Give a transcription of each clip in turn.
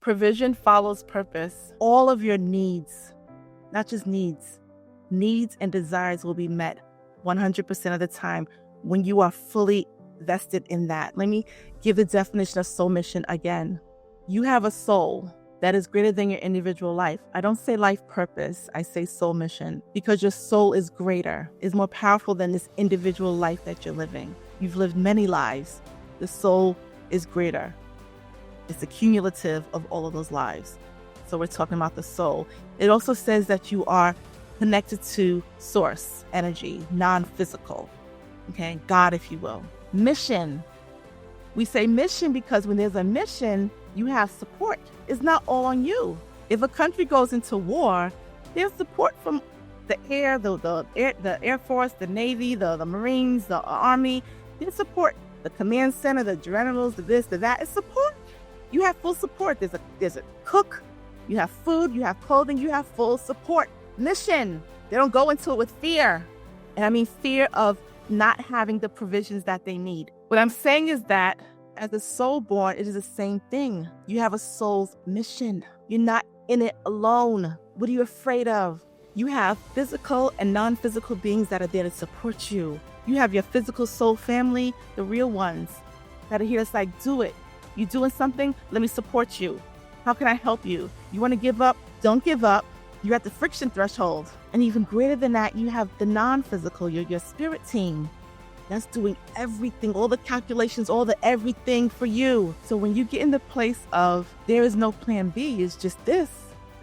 Provision follows purpose. All of your needs, not just needs and desires will be met 100% of the time when you are fully vested in that. Let me give the definition of soul mission again. You have a soul that is greater than your individual life. I don't say life purpose, I say soul mission, because your soul is greater, is more powerful than this individual life that you're living. You've lived many lives. The soul is greater. It's a cumulative of all of those lives. So we're talking about the soul. It also says that you are connected to source, energy, non-physical, okay? God, if you will. Mission. We say mission because when there's a mission, you have support. It's not all on you. If a country goes into war, there's support from the air, the Air Force, the Navy, the Marines, the Army. There's support. The command center, the generals, the this, the that. It's support. You have full support. There's a cook. You have food. You have clothing. You have full support. Mission. They don't go into it with fear. And I mean fear of not having the provisions that they need. What I'm saying is that as a soul born, it is the same thing. You have a soul's mission. You're not in it alone. What are you afraid of? You have physical and non-physical beings that are there to support you. You have your physical soul family, the real ones that are here. It's like, do it. You doing something? Let me support you. How can I help you? You want to give up? Don't give up. You're at the friction threshold. And even greater than that, you have the non-physical, your spirit team. That's doing everything, all the calculations, all the everything for you. So when you get in the place of there is no plan B, it's just this.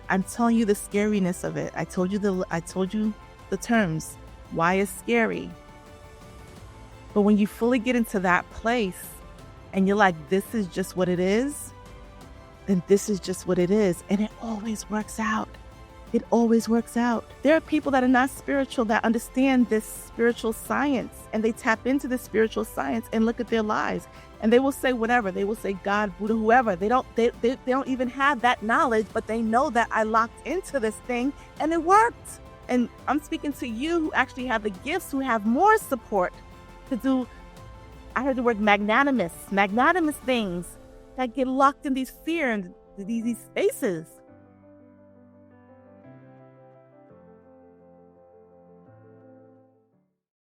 I'm telling you the scariness of it. I told you the terms. Why it's scary. But when you fully get into that place and you're like, this is just what it is, then this is just what it is. And it always works out. It always works out. There are people that are not spiritual that understand this spiritual science, and they tap into this spiritual science and look at their lives, and they will say whatever. They will say God, Buddha, whoever. They don't even have that knowledge, but they know that I locked into this thing and it worked. And I'm speaking to you who actually have the gifts, who have more support to do, I heard the word magnanimous things that get locked in these fear and these spaces.